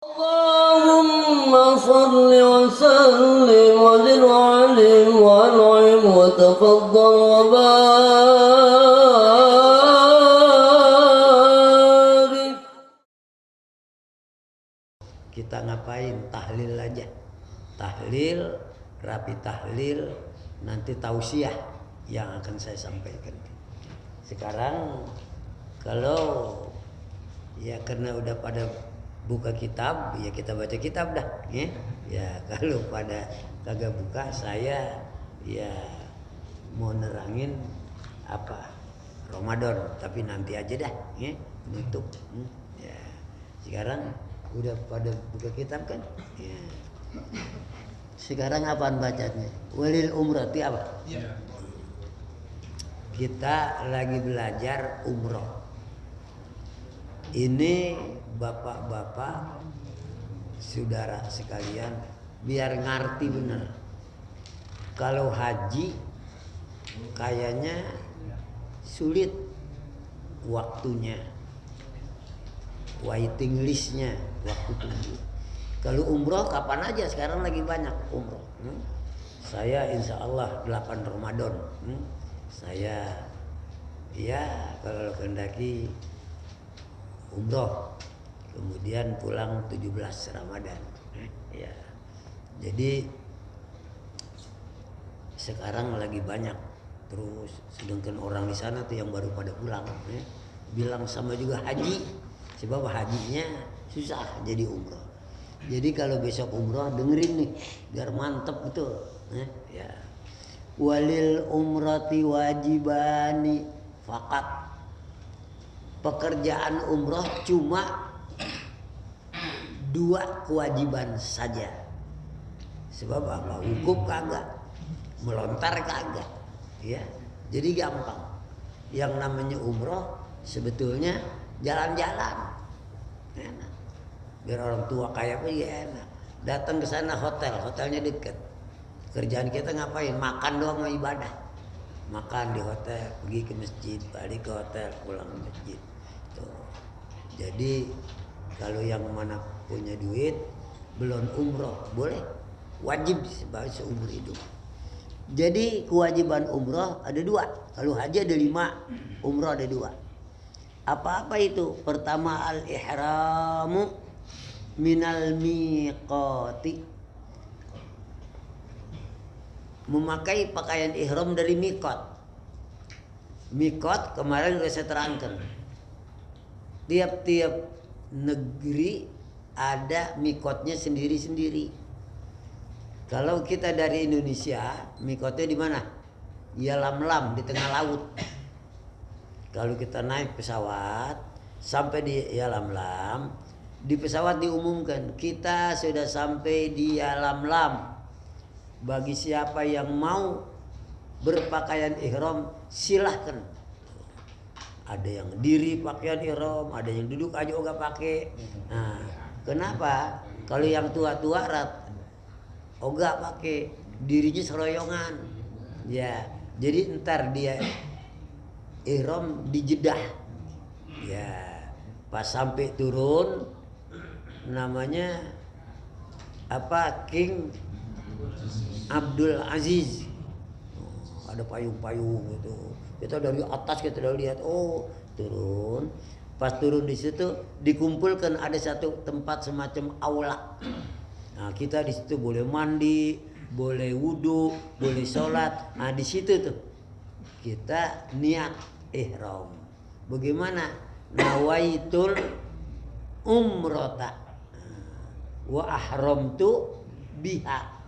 اللهم صل وسلم وزد وعلم وانعم وتفضل وبارك. Kita ngapain? Tahlil aja. Tahlil, rapi tahlil, nanti tausiah yang akan saya sampaikan. Sekarang kalau ya karena udah pada buka kitab, ya kita baca kitab dah, ya. Ya kalau pada kagak buka, saya ya mau nerangin apa Ramadan, tapi nanti aja dah, ya, nutup. Ya. Sekarang udah pada buka kitab kan? Ya. Sekarang apaan bacanya? Walil umrati apa? Ya. Kita lagi belajar umroh. Ini bapak-bapak, saudara sekalian, biar ngerti bener. Kalau haji kayaknya sulit waktunya, waiting listnya, waktu tunggu. Kalau umroh kapan aja, sekarang lagi banyak umroh. Saya insya Allah 8 Ramadan. Saya ya kalau kehendaki umroh, kemudian pulang 17 Ramadan. Ya. Jadi sekarang lagi banyak, terus sedangkan orang di sana tuh yang baru pada pulang, bilang sama juga haji, sebab hajinya susah jadi umroh. Jadi kalau besok umroh dengerin nih, biar mantep betul. Ya. Walil umrati wajibani fakat. Pekerjaan umroh cuma 2 kewajiban saja. Sebab apa? Wukuf kagak, melontar kagak, ya. Jadi gampang. Yang namanya umroh sebetulnya jalan-jalan, enak. Biar orang tua kaya pun ya enak. Datang ke sana hotelnya dekat. Kerjaan kita ngapain? Makan doang, mau ibadah. Makan di hotel, pergi ke masjid, balik ke hotel, pulang ke masjid. Tuh. Jadi kalau yang mana punya duit belum umroh boleh, wajib seumur hidup. Jadi kewajiban umroh ada 2. Kalau haji ada 5, umroh ada 2. Apa-apa itu? Pertama al-ihramu minal miqati. Memakai pakaian ihram dari miqat. Miqat kemarin sudah saya terangkan. Tiap-tiap negeri ada miqatnya sendiri-sendiri. Kalau kita dari Indonesia, miqatnya di mana? Yalamlam, di tengah laut. Kalau kita naik pesawat sampai di Yalamlam, di pesawat diumumkan kita sudah sampai di Yalamlam. Bagi siapa yang mau berpakaian ihram silahkan. Ada yang diri pakaian ihram, ada yang duduk aja enggak pakai. Nah, kenapa? Kalau yang tua-tua enggak pakai, dirinya seroyongan. Ya, jadi ntar dia ihram dijedah. Ya, pas sampai turun namanya apa? King Abdul Aziz. Ada payung-payung gitu. Kita dari atas kita udah lihat, oh turun. Pas turun di situ dikumpulkan ada satu tempat semacam aula. Nah kita di situ boleh mandi, boleh wudhu, boleh sholat. Nah di situ tuh kita niat ihram. Bagaimana? Nawaitul umrota wa ahramtu biha.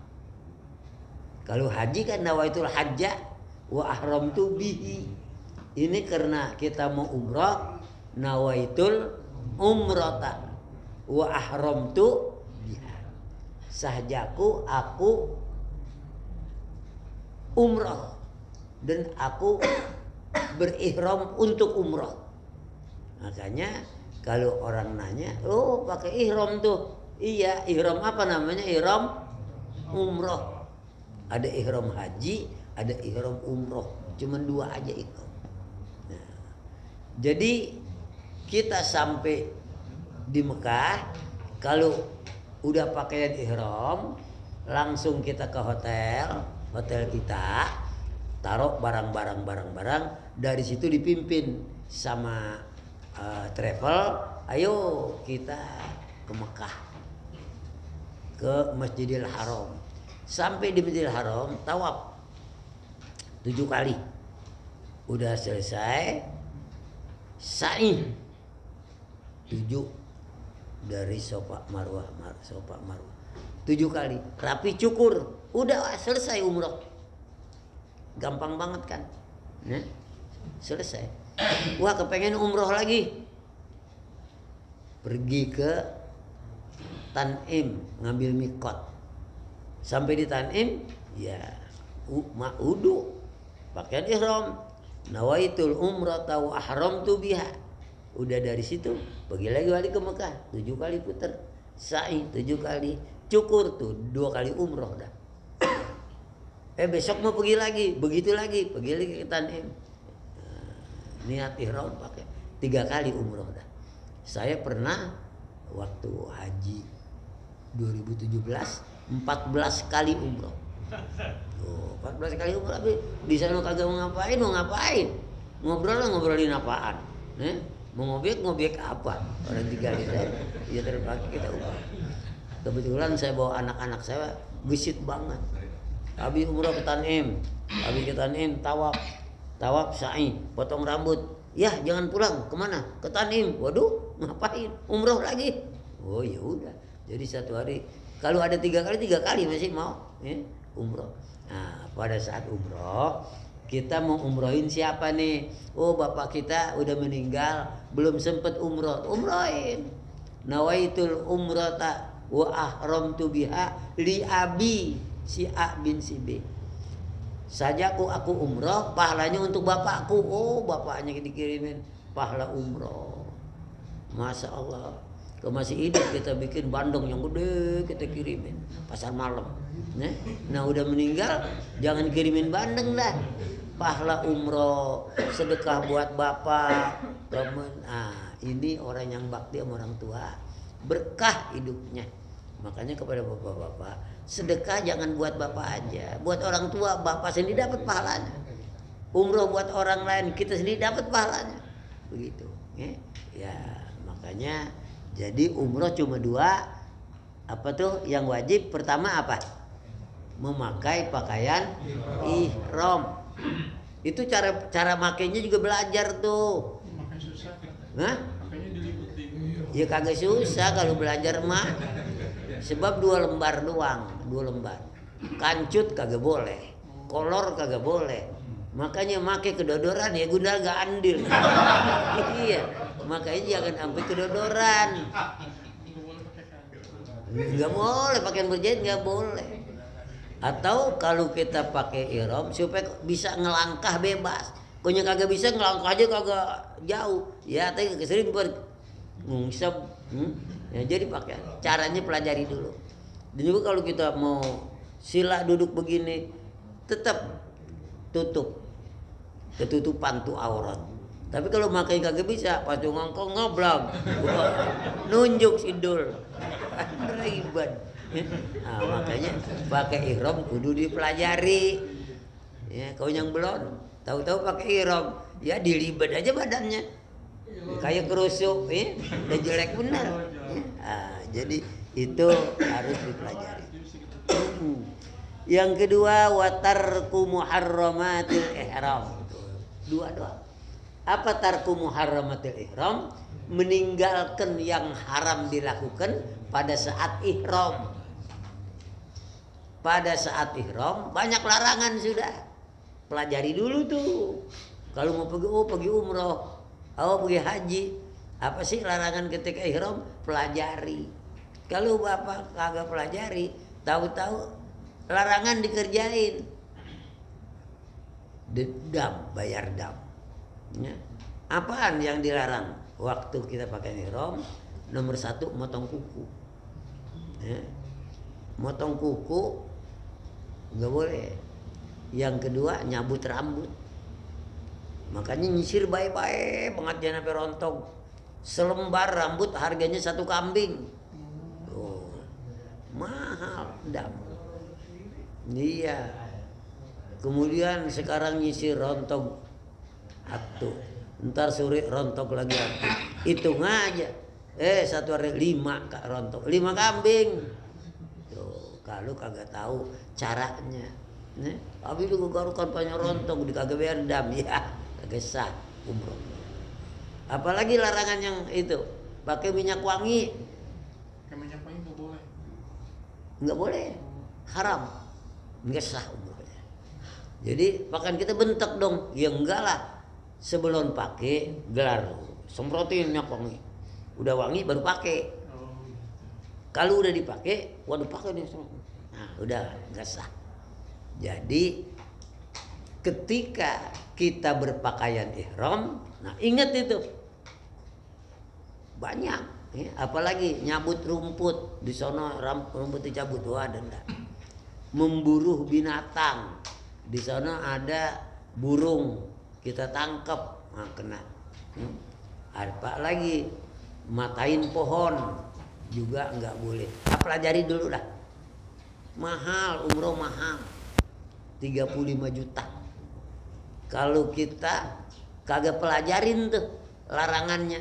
Kalau haji kan nawaitul hajja wa ahramtu bihi. Ini karena kita mau umrah, nawaitul umrata wa ahramtu biha. Sahjaku aku umrah dan aku berihram untuk umrah. Makanya kalau orang nanya, oh pakai ihram tuh. Iya, ihram apa namanya? Ihram umrah. Ada ihram haji, ada ihram umroh. Cuman 2 aja itu. Nah, jadi kita sampai di Mekah, Kalau udah pakaian ihram, langsung kita ke hotel kita, taruh barang-barang, dari situ dipimpin sama travel, ayo kita ke Mekah, ke Masjidil Haram. Sampai di Masjidil Haram, tawaf 7 kali. Udah selesai, sa'i 7 dari Safa Marwah 7 kali, rapi cukur, udah selesai umroh. Gampang banget kan, selesai. Wah, kepengen umroh lagi, pergi ke Tan'im, ngambil mikot. Sampai di Tan'im, ya wudu, pakaian ihram, nawaitul umrata wa ahramtu biha. Udah dari situ pergi lagi balik ke Mekah, 7 kali puter, sa'i 7 kali, cukur tuh 2 kali umroh dah. Besok mau pergi lagi, begitu lagi, pergi lagi ke Tan'im. Niat ihram pakai 3 kali umroh dah. Saya pernah waktu haji 2017 14 kali umroh. Tuh, 14 kali umroh, tapi di sana kagak mau ngapain? Ngobrolin apaan? Mau ngobek apa? Orang 3 kali ya terpakai kita umroh. Kebetulan saya bawa anak-anak saya, gesit banget. Habis umroh ke Tan'im, tawaf sa'i, potong rambut. Ya, jangan pulang, kemana? Ke Tan'im. Waduh, ngapain? Umroh lagi. Oh ya udah. Jadi satu hari kalau ada 3 kali masih mau umroh. Nah, pada saat umroh kita mau umrohin siapa nih? Oh, bapak kita udah meninggal, belum sempet umrohin. Nawaitul umrata wa ahramtu biha li abi si A bin si B. Sajaku aku umroh, pahalanya untuk bapakku. Oh, bapaknya dikirimin pahala umroh. Masya Allah. Kalau masih hidup kita bikin bandeng yang gede, kita kirimin pasar malam. Nah udah meninggal, jangan kirimin bandeng dah. Pahala umroh, sedekah buat bapak, temen. Ini orang yang bakti sama orang tua, berkah hidupnya. Makanya kepada bapak-bapak, sedekah jangan buat bapak aja, buat orang tua. Bapak sendiri dapat pahalanya. Umroh buat orang lain, kita sendiri dapat pahalanya. Begitu. Ya makanya jadi umroh cuma 2. Apa tuh yang wajib? Pertama apa? Memakai pakaian ihram. Itu cara makainya juga belajar tuh. Ya kagak susah kalau belajar mah. Sebab 2 lembar doang, 2 lembar. Kancut kagak boleh, kolor kagak boleh. Makanya make kedodoran ya gundal gak andil. Iya, makanya jangan sampai kedodoran. Nggak boleh pakaian berjahit, nggak boleh. Atau kalau kita pakai ihram supaya bisa ngelangkah bebas. Konya kagak bisa ngelangkah aja kagak jauh. Ya tapi kesering ngungsep. Ya, jadi pakai caranya pelajari dulu. Dan juga kalau kita mau sila duduk begini tetap tutup. Ketutupan tuh aurat. Tapi kalau makai kagak bisa, pas ngongkong ngoblang. Nunjuk sidul. Ribet. Nah, makanya pakai ihram kudu dipelajari. Ya, kau yang belum tahu-tahu pakai ihram, ya dilibet aja badannya. Kayak kerusuk, udah jelek benar. Jadi itu harus dipelajari. Yang kedua, watarku muharramatil ihram. 2 doang. Apa tarku muharramatil ihram? Meninggalkan yang haram dilakukan pada saat ihram. Pada saat ihram banyak larangan sudah. Pelajari dulu tuh. Kalau mau pergi umroh, pergi haji, apa sih larangan ketika ihram? Pelajari. Kalau bapak kagak pelajari, tahu-tahu larangan dikerjain. Dam, bayar dam. Ya. Apaan yang dilarang? Waktu kita pakai ihram, nomor 1 motong kuku. Ya. Motong kuku nggak boleh. Yang kedua nyabut rambut. Makanya nyisir baik-baik banget jangan sampai rontok. Selembar rambut harganya 1 kambing. dam. Iya. Kemudian sekarang nyisir rontok atuh. Ntar sore rontok lagi atuh. Hitung aja. Satu hari 5 rontok, 5 kambing. Tuh, kalau kagak tahu caranya. Tapi lu garukan banyak rontok di kagak berdam ya, kagak sah umroh. Apalagi larangan yang itu, pakai minyak wangi. Pakai minyak wangi nggak boleh. Nggak boleh, haram, nggak sah umrohnya. Jadi bahkan kita bentak dong, ya enggak lah. Sebelum pakai gelar, semprotin minyak wangi. Udah wangi baru pakai. Kalau udah dipakai, waduh pakai nih semua. Nah, udah nggak sah. Jadi ketika kita berpakaian ihram, nah ingat itu banyak, ya, apalagi nyabut rumput di sono, rumput dicabut, wah denda. Memburu binatang, di sana ada burung, kita tangkap, nah kena. Apa lagi matain pohon juga nggak boleh. Pelajari dulu dah. Mahal, umroh mahal. 35 juta. Kalau kita kagak pelajarin tuh larangannya,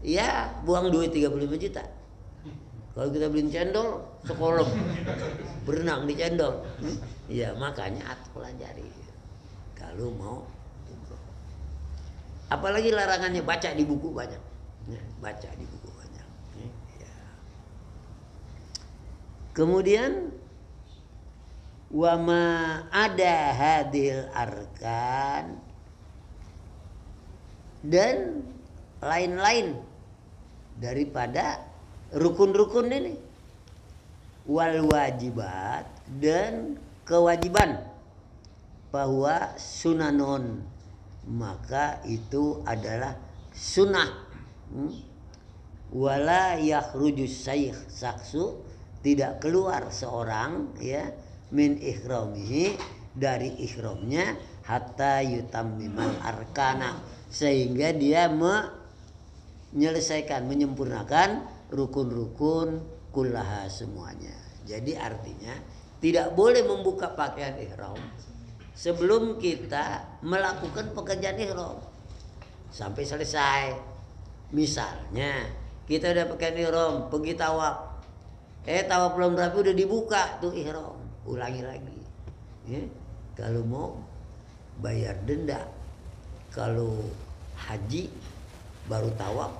ya buang duit 35 juta. Kalau kita beliin cendol, sekolah berenang di cendol. Ya makanya pelajari. Kalau mau umroh. Apalagi larangannya, baca di buku banyak. Baca di buku banyak. Ya. Kemudian wama ada hadil arkan dan lain-lain daripada rukun-rukun ini, wal wajibat dan kewajiban, bahwa sunanon, maka itu adalah sunnah. Wala yakhrujus syekh saksu, tidak keluar seorang ya min ihramihi, dari ihramnya, hatta yutammimal arkana, sehingga dia menyelesaikan, menyempurnakan rukun-rukun kullaha semuanya. Jadi artinya tidak boleh membuka pakaian ihram sebelum kita melakukan pekerjaan ihram sampai selesai. Misalnya kita udah pakaian ihram, pergi tawaf, tawaf belum rapi udah dibuka tuh ihram, ulangi lagi. Ya. Kalau mau bayar denda. Kalau haji baru tawaf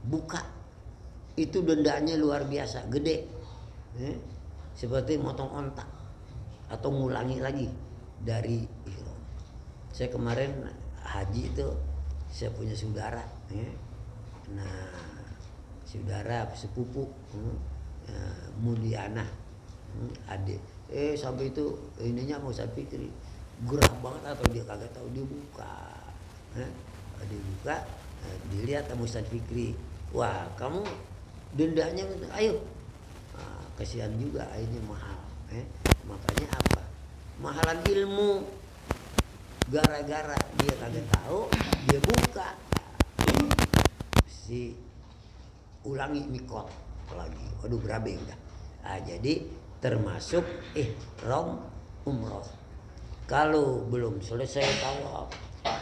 buka, itu dendanya luar biasa gede. Ya. Seperti motong ontak atau ngulangi lagi dari ihram. Saya kemarin haji itu, saya punya saudara. Ya. Nah, saudara sepupu Mulyana, adik, sampai itu ininya mau saya pikir gerah banget atau dia kagak tahu, dia buka, dia buka, dilihat sama Ustaz Fikri, wah kamu dendanya, ayo, kasihan juga ini mahal, makanya apa, mahalan ilmu, gara-gara dia kagak tahu, dia buka, si ulangi mikot lagi, waduh berabe udah. Jadi termasuk ihram umroh. Kalau belum selesai tawaf,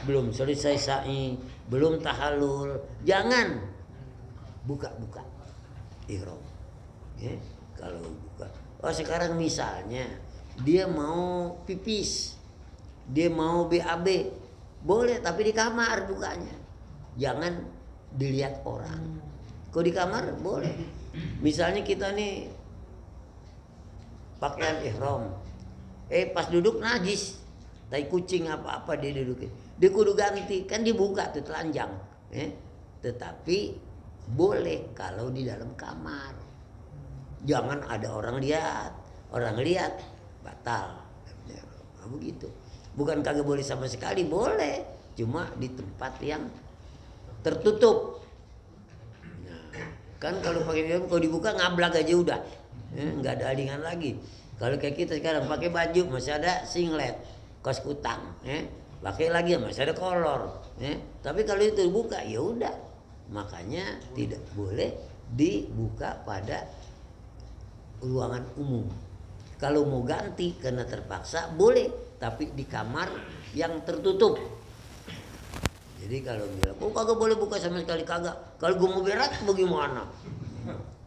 belum selesai sa'i, belum tahallul, jangan buka-buka ihram. Ya, kalau buka. Oh sekarang misalnya dia mau pipis, dia mau BAB, boleh tapi di kamar bukanya. Jangan dilihat orang. Kalau di kamar boleh. Misalnya kita nih pakaian ihram, pas duduk najis, tai kucing apa-apa dia dudukin, dia kudu ganti, kan dibuka tuh telanjang. Tetapi boleh kalau di dalam kamar. Jangan ada orang lihat, orang lihat batal. Nah, begitu. Bukan kagak boleh sama sekali, boleh, cuma di tempat yang tertutup. Kan kalau pakai ihram, kalau dibuka ngablak aja udah, nggak ada alingan lagi. Kalau kayak kita sekarang pakai baju masih ada singlet, kaos kutang, pakai lagi masih ada kolor, tapi kalau itu dibuka ya udah. Makanya tidak boleh dibuka pada ruangan umum. Kalau mau ganti karena terpaksa boleh, tapi di kamar yang tertutup. Jadi kalau bilang, oh kagak boleh buka sama sekali, kagak. Kalau gue mau berak bagaimana?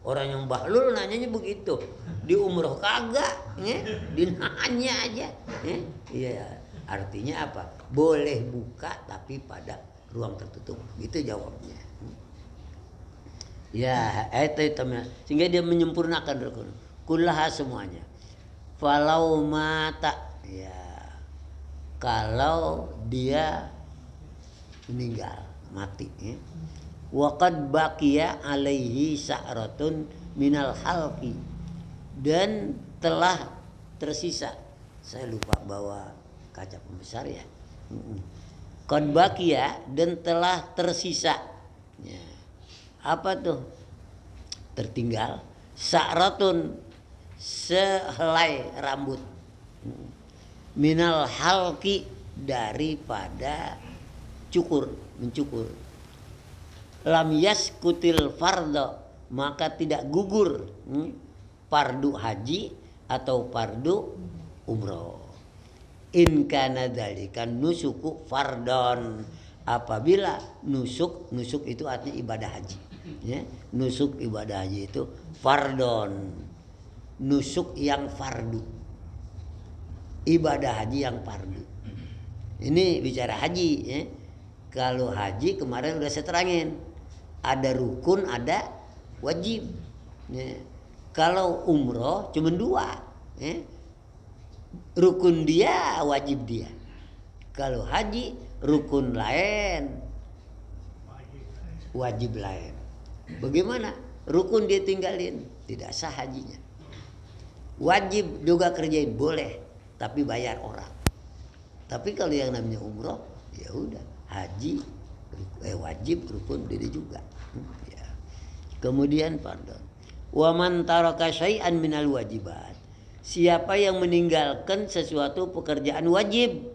Orang yang bahlul nanyanya begitu. Di umroh kagak, dinanya aja. Iya, artinya apa? Boleh buka tapi pada ruang tertutup. Gitu jawabnya. Ya, itu sehingga dia menyempurnakan rukun. Kullaha semuanya. Falau mata, ya, kalau dia meninggal, mati, ya. Waqad baqiya alaihi sa'ratun minal halqi, dan telah tersisa, saya lupa bawa kaca pembesar ya. Qad baqiya, dan telah tersisa, ya. Apa tuh? Tertinggal sa'ratun, sehelai rambut, minal halqi, daripada mencukur. Lam yaskutil fardo, maka tidak gugur fardu haji atau fardu umroh. In kana dzalika nusuku fardon, apabila nusuk itu artinya ibadah haji, ya. Nusuk ibadah haji itu fardon, nusuk yang fardu, ibadah haji yang fardu. Ini bicara haji, ya. Kalau haji kemarin udah saya terangin, ada rukun, ada wajib, ya. Kalau umroh cuma 2, ya. Rukun dia, wajib dia. Kalau haji rukun lain, wajib lain. Bagaimana? Rukun dia tinggalin, tidak sah hajinya. Wajib juga kerjain boleh, tapi bayar orang. Tapi kalau yang namanya umroh, ya udah, haji wajib, rukun dia juga. Ya. Kemudian pardon. Wa man taraka syai'an minal wajibat, siapa yang meninggalkan sesuatu pekerjaan wajib,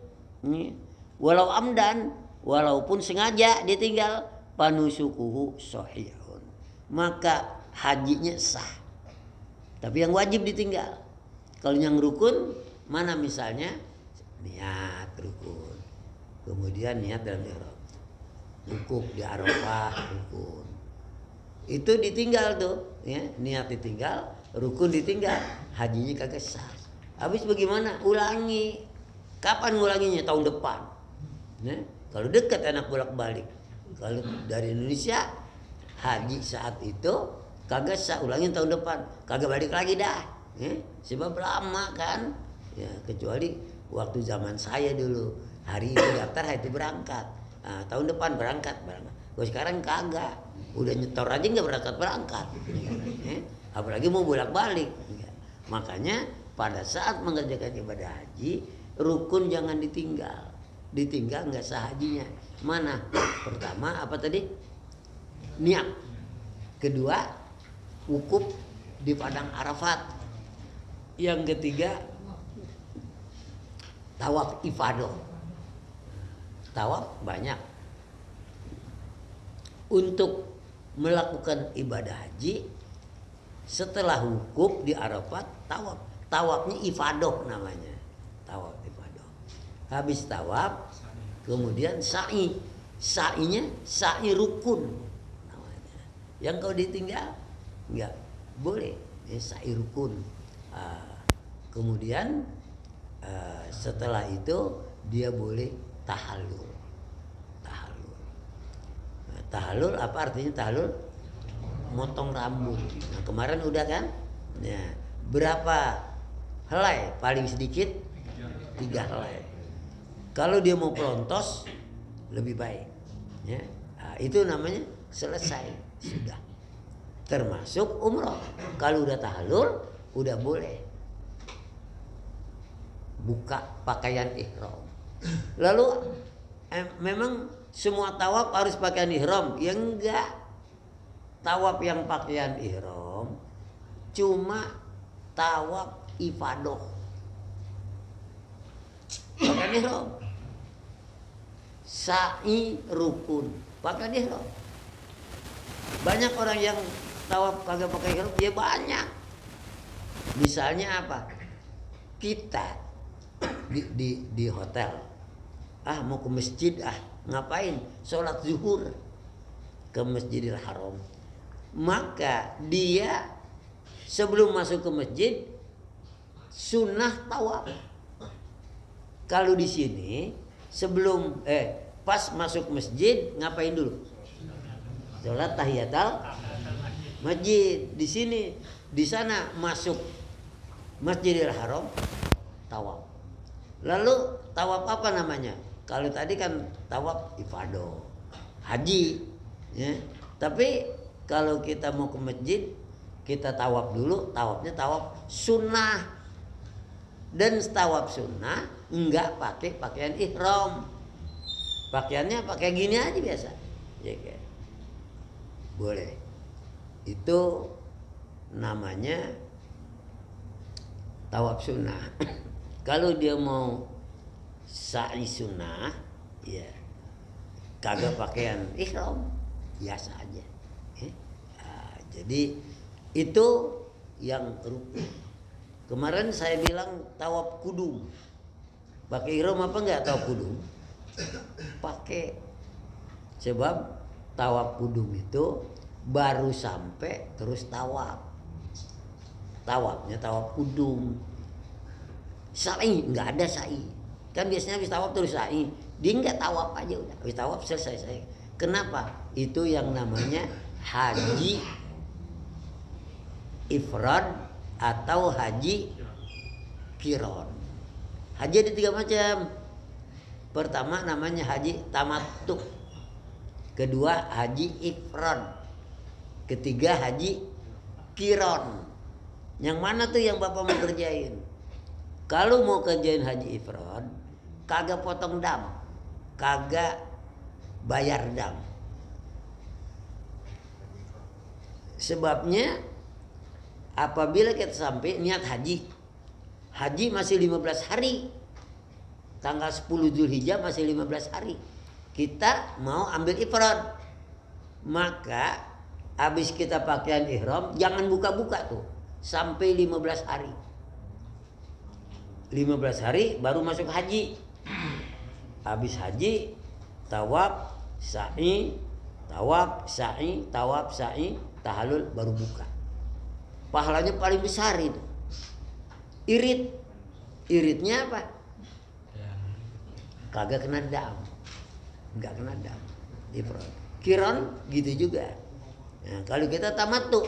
walau amdan, walaupun sengaja ditinggal, panusukuhu sahihun, maka hajinya sah. Tapi yang wajib ditinggal. Kalau yang rukun, mana misalnya niat rukun, kemudian niat dalam ihram, wukuf di Arafah rukun, itu ditinggal tuh, ya. Niat ditinggal, rukun ditinggal, hajinya kagak sah. Habis bagaimana? Ulangi. Kapan ngulanginya? Tahun depan, ya. Kalau dekat enak bolak-balik. Kalau dari Indonesia haji saat itu kagak sah, ulangin tahun depan, kagak balik lagi dah, ya. Sebab lama kan, ya. Kecuali waktu zaman saya dulu, hari itu daftar, hari itu berangkat. Nah, tahun depan berangkat. Kalau sekarang kagak, udah nyetor aja nggak berangkat. Ya. Apalagi mau bolak-balik. Ya. Makanya pada saat mengerjakan ibadah haji, rukun jangan ditinggal. Ditinggal nggak sah hajinya. Mana? Pertama apa tadi? Niat. Kedua, wukuf di padang Arafat. Yang ketiga, tawaf ifadah. Tawaf banyak. Untuk melakukan ibadah haji, setelah wukuf di Arafat, tawaf. Tawafnya ifadah namanya. Tawaf ifadah. Habis tawaf, kemudian sa'i. Sa'inya sa'i rukun namanya. Yang kalau ditinggal enggak boleh, ya, sa'i rukun. Kemudian setelah itu dia boleh tahallul. Tahallul apa artinya tahallul? Motong rambut. Nah, kemarin udah kan? Ya, berapa helai? Paling sedikit 3 helai. Kalau dia mau pelontos lebih baik, ya. Nah, itu namanya selesai, sudah. Termasuk umroh. Kalau udah tahallul, udah boleh buka pakaian ihram. Lalu memang semua tawaf harus pakaian ihram? Ya enggak. Tawaf yang pakaian ihram cuma tawaf ifadah. Pakaian ihram. Sa'i rukun, pakaian ihram. Banyak orang yang tawaf kagak pakai ihram, ya banyak. Misalnya apa? Kita di hotel, mau ke masjid, ngapain? Sholat zuhur ke Masjidil Haram. Maka dia sebelum masuk ke masjid sunnah tawaf. Kalau di sini sebelum pas masuk masjid ngapain dulu? Sholat tahiyatul masjid. Di sini, di sana masuk Masjidil Haram tawaf. Lalu tawaf apa namanya? Kalau tadi kan tawaf ifadah, haji, ya. Tapi kalau kita mau ke masjid, kita tawaf dulu. Tawafnya tawaf sunnah. Dan tawaf sunnah enggak pakai pakaian ihram. Pakaiannya pakai gini aja biasa. Ya, kayak. Boleh. Itu namanya tawaf sunnah. Kalau dia mau sa'i sunnah, ya kagak pakaian ihram, biasa aja. Jadi itu yang rukun. Kemarin saya bilang tawaf kudum. Pakai ihram apa enggak tawaf kudum? Pakai. Sebab tawaf kudum itu baru sampai terus tawaf. Tawafnya tawaf kudum. Sa'i enggak ada sa'i. Kan biasanya habis tawaf terus sa'i. Dia enggak tawaf aja udah. Habis tawaf selesai. Kenapa? Itu yang namanya haji ifrad atau haji kiron. Haji ada 3 macam. Pertama namanya haji tamattu. Kedua haji ifrad. Ketiga haji kiron. Yang mana tuh yang Bapak mau kerjain? Kalau mau kerjain haji ifrad, kagak potong dam, kagak bayar dam. Sebabnya apabila kita sampai niat haji, haji masih 15 hari. Tanggal 10 Zulhijjah masih 15 hari. Kita mau ambil ifrad. Maka habis kita pakaian ihram, jangan buka-buka tuh sampai 15 hari. 15 hari baru masuk haji. Habis haji tawaf, sa'i, tawaf, sa'i, tawaf, sa'i, tahallul baru buka. Pahalanya paling besar itu. Irit. Iritnya apa? Kagak kena dam. Enggak kena dam. Ifrad. Kiron gitu juga. Nah, kalau kita tamattu.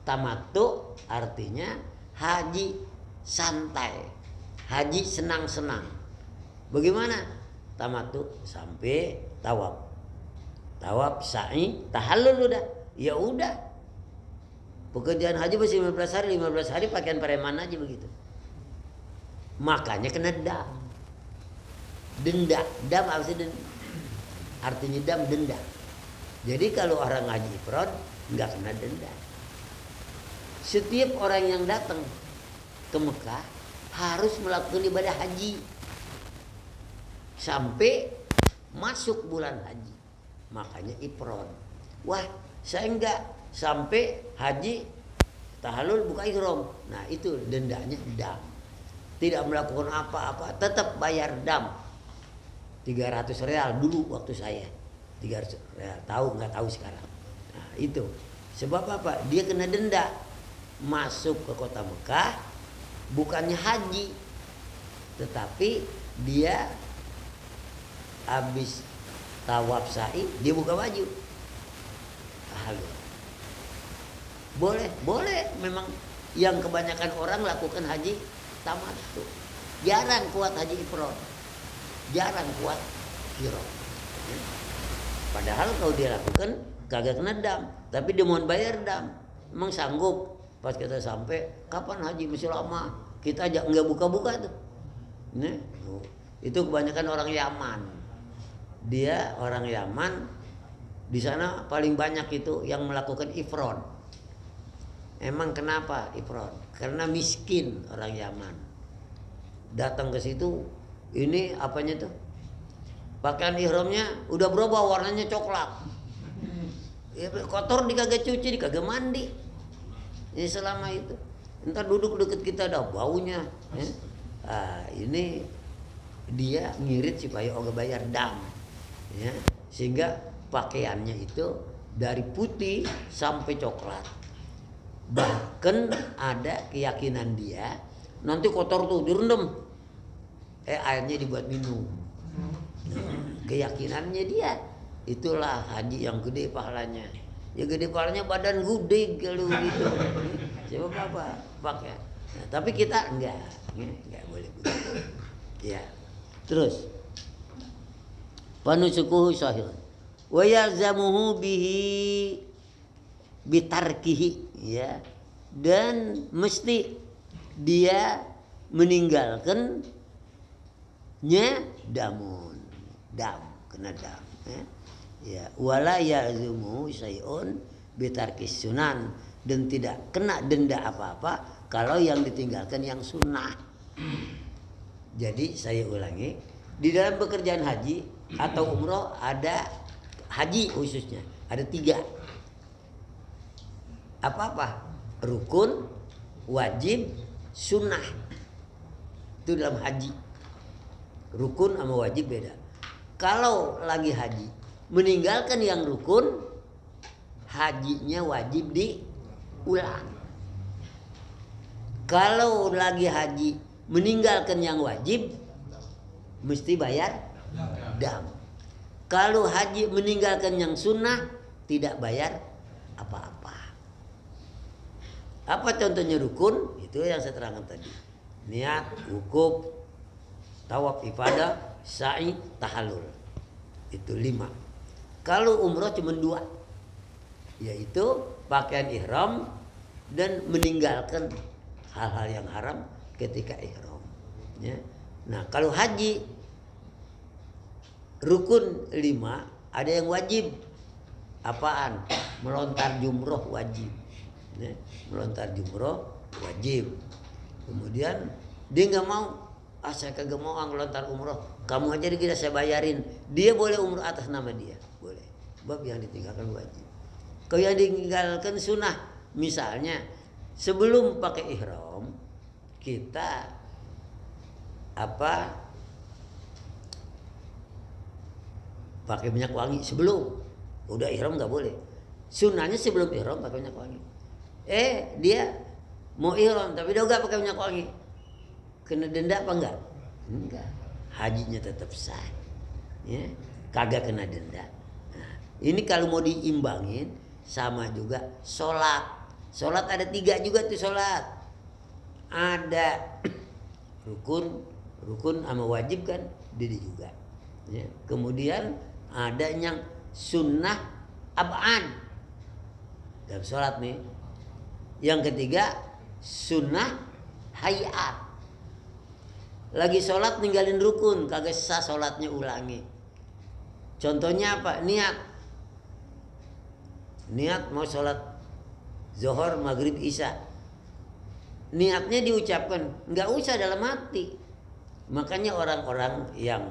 Tamattu artinya haji santai. Haji senang-senang. Bagaimana? Tamattu sampai tawaf. Tawaf, sa'i, tahallul udah. Ya udah. Pekerjaan haji masih 15 hari pakaian preman aja begitu. Makanya kena dam. Denda. Dam apa sih denda? Artinya dam denda. Jadi kalau orang haji ifrad enggak kena denda. Setiap orang yang datang ke Mekah harus melakukan ibadah haji sampai masuk bulan haji. Makanya ifrad. Wah, saya enggak sampai haji tahallul buka ihram. Nah, itu dendanya dam. Tidak melakukan apa-apa, tetap bayar dam. 300 real dulu waktu saya. 300 real, enggak tahu sekarang. Nah, itu. Sebab apa? Dia kena denda. Masuk ke kota Mekah bukannya haji, tetapi dia habis tawaf sa'i dia buka baju. Tahallul. Boleh memang yang kebanyakan orang lakukan haji tamattu. Jarang kuat haji ifrad. Jarang kuat kiron. Padahal kalau dia lakukan kagak kena dam, tapi dia mau bayar dam. Emang sanggup? Pas kita sampai, kapan haji? Masih lama. Kita aja nggak buka-buka tuh. Nih, itu kebanyakan orang Yaman. Dia orang Yaman. Di sana paling banyak itu yang melakukan ifrad. Emang kenapa ifrad? Karena miskin orang Yaman. Datang ke situ, ini apanya tuh? Pakaian ihramnya udah berubah warnanya coklat. Ya, kotor dikagak cuci, dikagak mandi. Ini selama itu. Entar duduk deket kita ada baunya. Ya. Ini dia ngirit supaya oga bayar dam. Ya. Sehingga pakaiannya itu dari putih sampai coklat. Bahkan ada keyakinan dia nanti kotor tuh direndam. Airnya dibuat minum. Keyakinannya dia. Itulah haji yang gede pahalanya. Ya gede pahalanya badan gede kalau gitu. Coba apa pakai. Nah, tapi kita enggak boleh begitu. Ya. Terus panusukuhu sahihun wa yalzamuhu bihi bitarkihi, ya, dan mesti dia meninggalkannya dam kena dam, ya wala yalzamuhu syai'un bitarkis sunan, dan tidak kena denda apa-apa kalau yang ditinggalkan yang sunnah. Jadi saya ulangi, di dalam pekerjaan haji atau umroh ada haji khususnya ada 3 apa-apa, rukun, wajib, sunnah. Itu dalam haji. Rukun sama wajib beda. Kalau lagi haji meninggalkan yang rukun, hajinya wajib diulang. Kalau lagi haji meninggalkan yang wajib, mesti bayar dam. Kalau haji meninggalkan yang sunnah, tidak bayar apa-apa. Apa contohnya rukun? Itu yang saya terangkan tadi. Niat, wukuf, tawaf ifadah, sa'i, tahallul. Itu 5. Kalau umroh cuma 2, yaitu pakaian ihram dan meninggalkan hal-hal yang haram ketika ihram. Ya. Nah, kalau haji rukun 5, ada yang wajib. Apaan? Melontar jumroh wajib. Ya. Melontar jumroh wajib. Kemudian dia nggak mau, saya kagak mau ngelontar umroh. Kamu aja kita saya bayarin. Dia boleh umroh atas nama dia, boleh. Bab yang ditinggalkan wajib. Kalau yang ditinggalkan sunnah, misalnya sebelum pakai ihram kita pakai minyak wangi sebelum. Udah ihram nggak boleh. Sunnahnya sebelum ihram pakai minyak wangi. Dia mau ihram tapi dia nggak pakai minyak wangi. Kena denda apa enggak? Enggak. Hajinya tetap sah. Ya, kagak kena denda. Nah, ini kalau mau diimbangin sama juga sholat. Sholat ada 3 juga tuh sholat. Ada rukun sama wajib kan, dia juga. Ya. Kemudian ada yang sunnah ab'an dalam sholat nih. Yang ketiga sunnah hayat. Lagi sholat ninggalin rukun, kagak sah sholatnya, ulangi. Contohnya apa? Niat mau sholat zuhur, maghrib, isya. Niatnya diucapkan, nggak usah dalam hati. Makanya orang-orang yang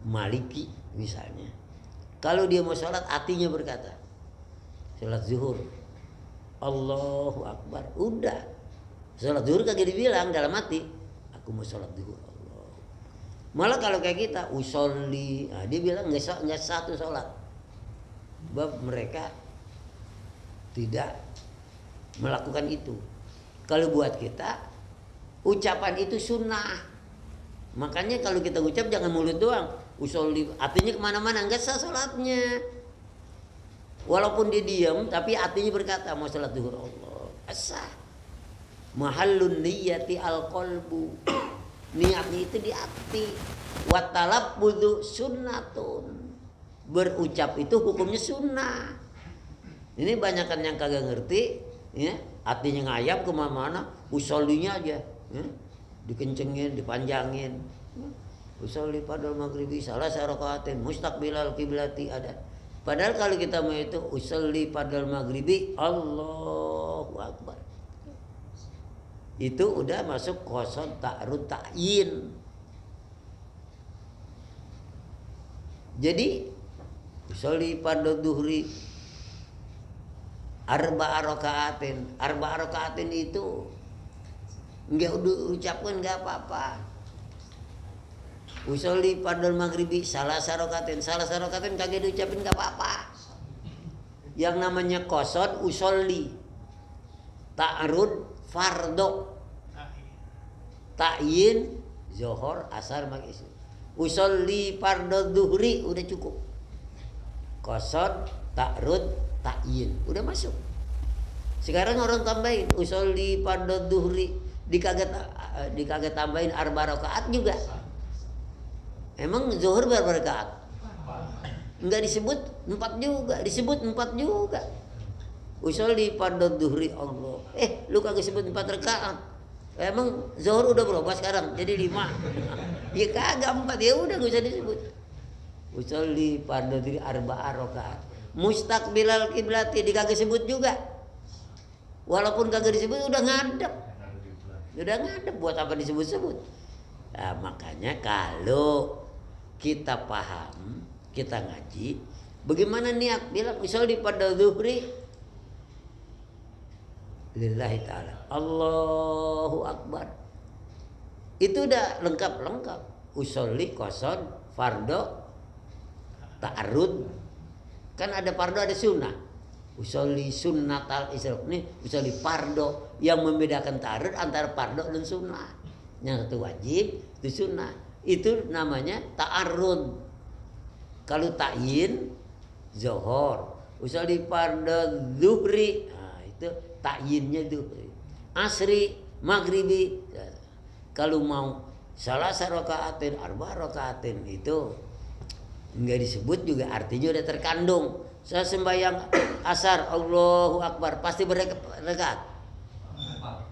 Maliki misalnya, kalau dia mau sholat hatinya berkata, sholat zuhur, Allahu Akbar, udah. Sholat zuhur kagak dibilang dalam hati, aku mau sholat zuhur. Allah. Malah kalau kayak kita, usolli, dia bilang nggak satu sholat. Sebab mereka tidak melakukan itu. Kalau buat kita, ucapan itu sunnah. Makanya kalau kita ucap jangan mulut doang. Usolli, artinya kemana-mana, nggak sah sholatnya. Walaupun dia diam, tapi hatinya berkata mau sholat zuhur, Allah. Asah. Mahallun niyati al-qalbu. Niatnya itu di hati. Wa talaffudzu sunnatun. Berucap itu hukumnya sunnah. Ini banyakan yang kagak ngerti, ya, artinya ngayap kemana-mana, usollinya aja, ya, dikencengin, dipanjangin. Usolli padal maghribi salah sarokaatin mustaqbilal kiblati ada. Padahal kalau kita mau itu usolli padal maghribi Allahu Akbar, itu udah masuk qasad ta'rud ta'yin. Jadi usolli pada duhri arba'a rakaatin itu enggak ucapkan enggak apa-apa. Usolli fardal maghribi salasa rakaatin kagak diucapin enggak apa-apa. Yang namanya qasad usolli, ta'arud fardo, ta'yin zuhur asar maghrib. Usolli fardal zuhri udah cukup. Qasad ta'arud ta'yin udah masuk. Sekarang orang tambahin usolli fardal zuhri dikaget tambahin arba rakaat juga. Emang zuhur berapa rakaat? Enggak disebut 4 juga, disebut 4 juga. Usolli fardhu dhuhri Allah. Lu kagak sebut 4 rakaat. Emang zuhur udah berubah sekarang jadi 5. Ya kagak 4, ya udah enggak usah disebut. Usolli fardhu dhuhri arba'a rakaat. Mustaqbilal kiblati dikagak sebut juga. Walaupun kagak disebut udah ngadep. Udah ngadep, buat apa disebut-sebut? Nah, makanya kalau kita paham, kita ngaji, bagaimana niat bilang usolli pada zuhri lillahi ta'ala Allahu Akbar, itu udah lengkap. Usolli qasad fardo ta'arud, kan ada fardo ada sunnah. Usolli sunnatal isyraq, nih usolli fardo yang membedakan ta'arud antara fardo dan sunnah. Yang satu wajib, itu sunnah. Itu namanya ta'arud. Kalau ta'yin zuhur, usolli fardhu zuhri, nah itu ta'yinnya zuhri. Asri, maghribi. Kalau mau salasa rakaatin, arba rakaatin itu enggak disebut juga, artinya udah terkandung. Saya sembahyang asar Allahu Akbar pasti berrakaat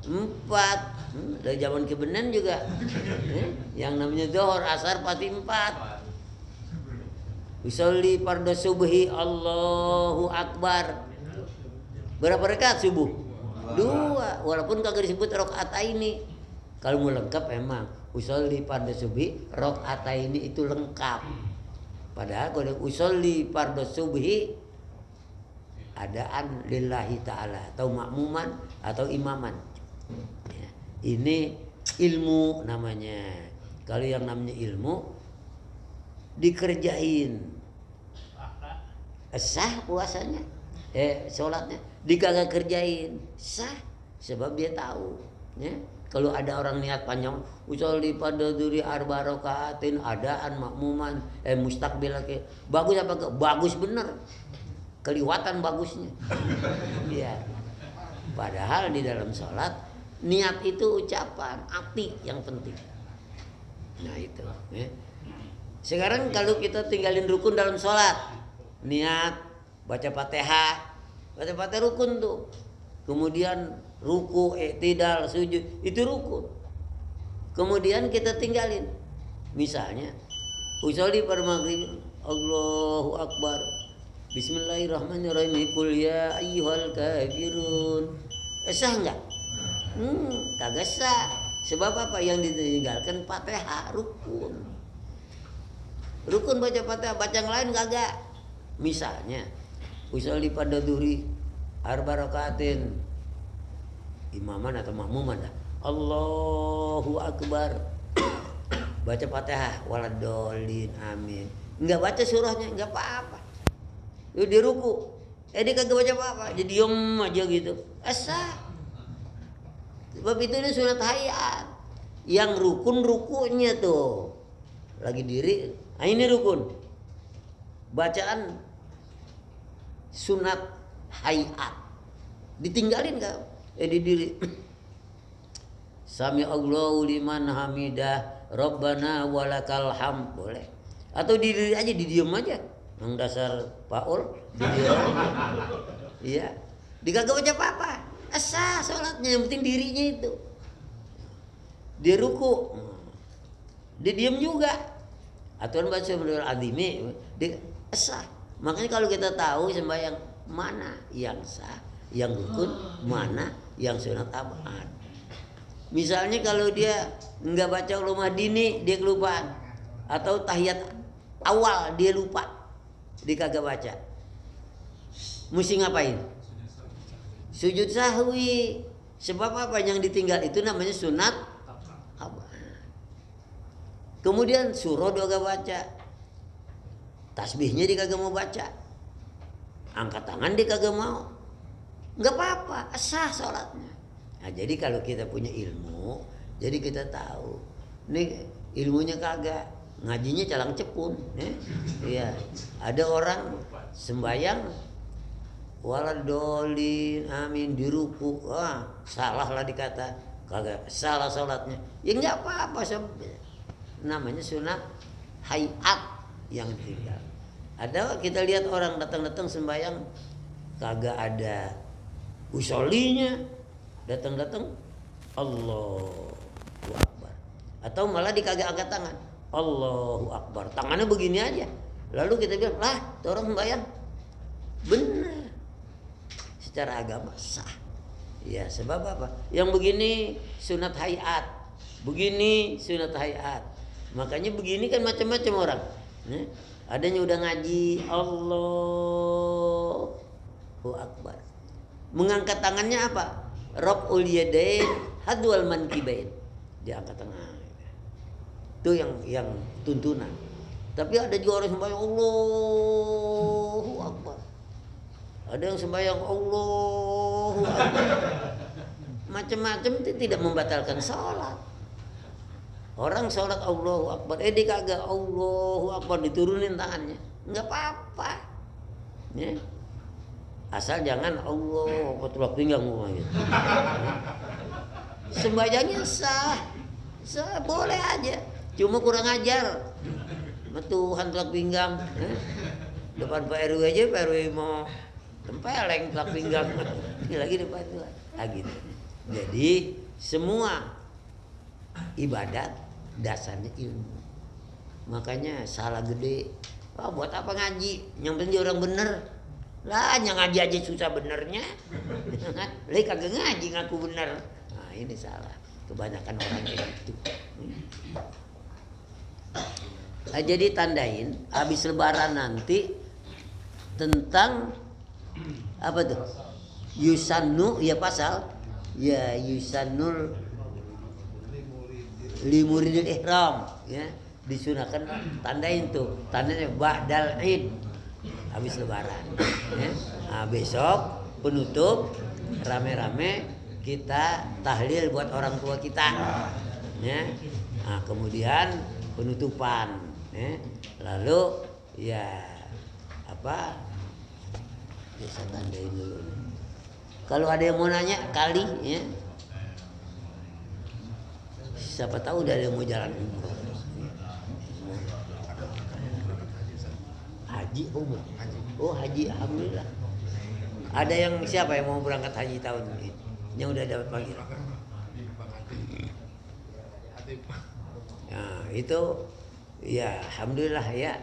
4. Dari zaman kebenan juga yang namanya zuhur asar pasti 4. Usolli fardhu subhi Allahu Akbar berapa rakaat subuh? 2. Walaupun kagak disebut rakaataini. Kalau mau lengkap emang usolli fardhu subhi rakaataini itu lengkap. Padahal kalau usolli fardhu subhi adaan lillahi ta'ala atau makmuman atau imaman. Ya, ini ilmu namanya. Kalau yang namanya ilmu dikerjain, sah puasanya, sholatnya dikagak kerjain, sah sebab dia tahu. Ya, kalau ada orang niat panjang, usolli pada duri arba rakaatin adaan makmuman, mustaqbil lagi, bagus apa enggak? Bagus bener, keliwatan bagusnya. Ya, padahal di dalam sholat niat itu ucapan, hati yang penting. Nah itu. Ya. Sekarang kalau kita tinggalin rukun dalam sholat, niat baca fatihah rukun tuh. Kemudian ruku, i'tidal, sujud itu rukun. Kemudian kita tinggalin. Misalnya, usolli pada maghrib, Allahu Akbar, Bismillahirrahmanirrahim, qul ya ayyuhal kafirun. Sah enggak? Kagak sah. Sebab apa? Yang ditinggalkan fatihah, rukun. Rukun baca fatihah, baca yang lain kagak. Misalnya, usolli pada dhuhri arba rakaatin, imaman atau makmuman dah. Allahu Akbar. Baca fatihah, waladolin, amin. Enggak baca surahnya, enggak apa-apa. Dia ruku, dia kagak baca apa-apa, dia diem aja gitu. Sah. Sebab itu ini sunat hayat. Yang rukun rukunya tuh lagi diri, ini rukun. Bacaan sunat hayat ditinggalin enggak? Di diri. Sami Allahu liman hamidah, Rabbana walakal hamd, boleh. Atau di diri aja, didiem aja. Yang dasar Paul, didiem. Iya. Dikagak baca apa-apa. Sah sholatnya, yang penting dirinya itu. Dia ruku, dia diam juga. Aturan baca Subhanal Azimi, dia sah. Makanya kalau kita tahu sembahyang mana yang sah, yang rukun, mana yang sunat abad. Misalnya kalau dia nggak baca ulumah dini, dia kelupaan. Atau tahiyat awal dia lupa, dia kagak baca. Mesti ngapain? sujud sahwi. Sebab apa? Yang ditinggal itu namanya sunat apa? Kemudian surah dia kagak baca, tasbihnya dia kagak mau baca, angkat tangan dia kagak mau, nggak apa-apa, sah sholatnya. Nah jadi kalau kita punya ilmu, jadi kita tahu, nih ilmunya kagak, ngajinya calang cepun, iya. Ada orang sembayang, waladolin, amin, diruku, wah salah lah dikata, kagak salah sholatnya, ya nggak apa-apa, namanya sunat hayat yang tinggal. Ada kita lihat orang datang-datang sembahyang kagak ada usolinya, datang-datang Allahu Akbar, atau malah dikagak angkat tangan Allahu Akbar, tangannya begini aja. Lalu kita bilang, lah itu orang sembahyang benar secara agama sah. Ya sebab apa? Yang begini sunat hayat, begini sunat hayat. Makanya begini kan macam-macam orang. Adanya udah ngaji Allahu Akbar, mengangkat tangannya apa? Raf'ul yadain hadwal mankibain, dia angkat tangan. Itu yang tuntunan. Tapi ada juga orang sembahyang Allahu Akbar, ada yang sembahyang Allahu Akbar, macam-macam. Itu tidak membatalkan sholat. Orang sholat Allahu Akbar, dia kagak Allahu Akbar diturunin tangannya, nggak apa-apa, ya. Asal jangan Allah tulak pinggang gitu. Sembahyangnya sah, boleh aja, cuma kurang ajar. Tuhan tulak pinggang, depan Pak RW aja, Pak RW mau tempeleng tulak pinggang, lagi depan Tuhan, gitu. Jadi semua ibadat dasarnya ilmu. Makanya salah gede, wah buat apa ngaji, yang penting orang bener lah, yang ngaji aja susah benernya. Lah kagak ngaji ngaku bener. Nah ini salah, kebanyakan orang kayak gitu. Nah, jadi tandain habis lebaran nanti tentang apa tuh, yusannu, ya pasal ya yusanul limuridil ihram, ya disunahkan, tandain tuh, tandanya ba'dal id, habis lebaran, ya. Nah, besok penutup rame-rame kita tahlil buat orang tua kita, ya. Nah, kemudian penutupan, ya. Lalu ya apa, bisa tandain dulu. Kalau ada yang mau nanya kali, ya. Siapa tahu udah ada yang mau jalan umroh. Haji umroh. Oh haji, alhamdulillah. Ada yang siapa yang mau berangkat haji tahun ini? Yang udah dapat panggilan. Nah itu ya alhamdulillah ya.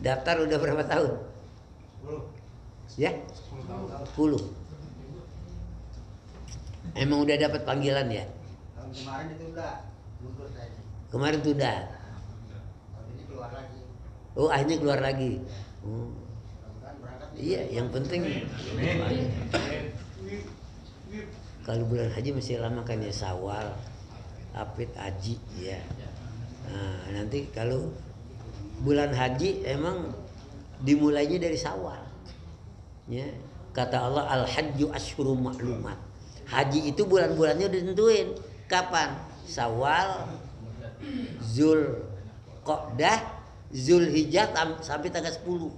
Daftar udah berapa tahun? 10. Ya? 10. Emang udah dapat panggilan ya? Tahun kemarin itu udah. Kemarin tuh udah. Ini keluar lagi. Oh akhirnya keluar lagi. Iya, yang penting kalau bulan haji masih lama kan ya, Syawal, Apit, Haji ya. Nah, nanti kalau bulan haji emang dimulainya dari Syawal. Ya. Kata Allah al-hajju asyhurum ma'lumat. Haji itu bulan-bulannya udah ditentuin. Kapan? Syawal, Zulqa'dah, Zulhijjah sampai tanggal 10.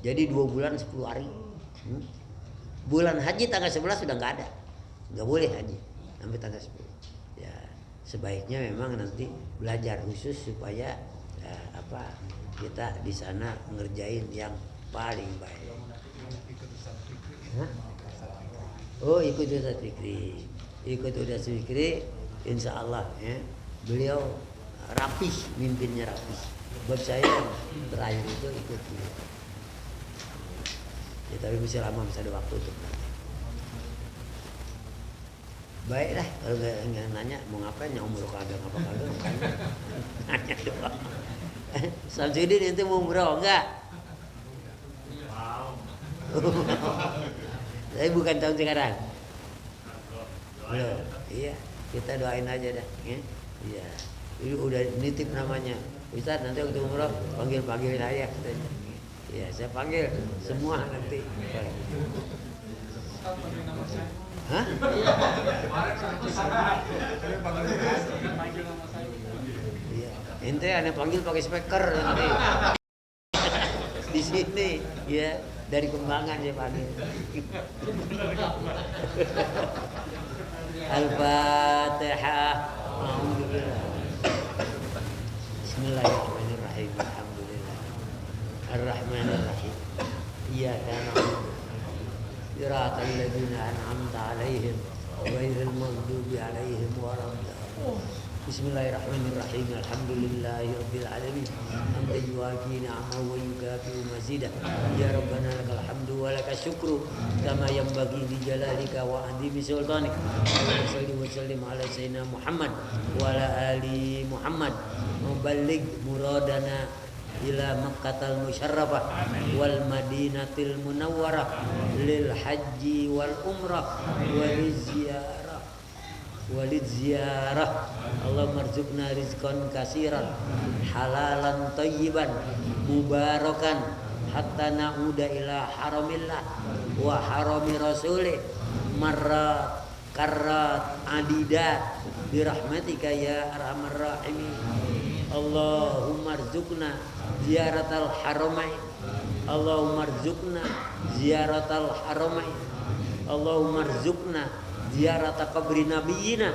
Jadi 2 bulan 10 hari. Bulan haji tanggal 11 sudah nggak ada, nggak boleh haji sampai tanggal 10. Ya sebaiknya memang nanti belajar khusus supaya kita di sana ngerjain yang paling baik. Oh ikut Ustaz Fikri, insya Allah ya. Beliau rapih, mimpinnya rapih. Buat saya terakhir itu ikut beliau. Ya, tapi masih lama, masih ada waktu untuk nanti. Baiklah, kalau nggak nanya mau ngapain, yang umroh kagak ngapa kagak, nanya doang. Samsudin itu mau umroh enggak? Tapi bukan tahun sekarang. Belum. Iya, kita doain aja dah. Ya. Iya. Ini udah nitip namanya. Ustaz nanti waktu umroh panggil saya. Iya, saya panggil semua nanti. Hah? Iya. Ente aneh panggil pakai speaker nanti. Di sini, ya dari Kembangan saya panggil. Al-Fatihah. Alhamdulillah. Bismillahirrahmanirrahim. Alhamdulillah. Ar-Rahmanirrahim. Iyyaka na'budu. Siratal ladzina an'amta 'alaihim ghairil maghdubi 'alaihim waladdallin. Bismillahirrahmanirrahim. Alhamdulillahirabbil alamin. Hamdan yuwafi ni'amahu wa yukafi'u mazidah. Ya Rabbana lakal hamdu wa lakas syukru kama yanbaghi li jalalika wa 'azimi sultanik. Allahumma shalli wa sallim ala sayyidina Muhammad wa ala ali Muhammad. Muballigh muradana ila Makkahal Musyarrafah wal Madinatil Munawwarah lil haji wal umrah walid ziyarah. Allahumma rzuqna rizqan katsiran halalan thayyiban mubarakan hatta na'uda ila haramillah wa harami rasulih marrat karrat adidat birahmatika ya arhamar rahimin. Allahumma rzuqna ziyaratal haramain. Allahumma rzuqna ziyaratal haramain. Allahumma rzuqna ziyarata qabri nabiyyina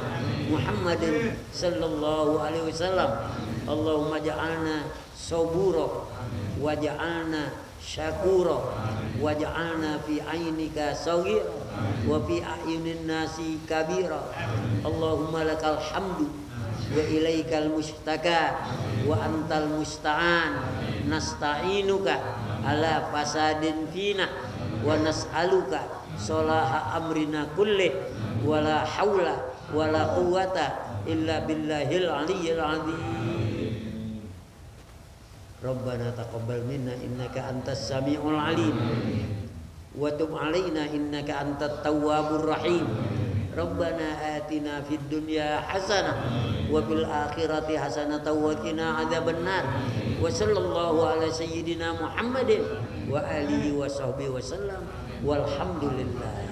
Muhammadin sallallahu alaihi wasallam. Allahumma ja'alna sabura wa ja'alna syakura wa ja'alna fi ainika saghira wa fi ayunin nasi kabira. Allahumma lakal hamdu wa ilaikal mustaka wa antal musta'an. Nasta'inuka ala fasadin fina wa nas'aluka salaha amrina kullih wala haula wala quwwata illa billahil aliyyil azim. Rabbana taqabbal minna innaka antas samiul alim wa tub alaina innaka antat tawwabur rahim. Rabbana atina fid dunya hasanah wa fil akhirati hasanah wa qina adzabannar. Wa sallallahu ala sayyidina Muhammadin wa alihi wa sahbihi wasallam walhamdulillah.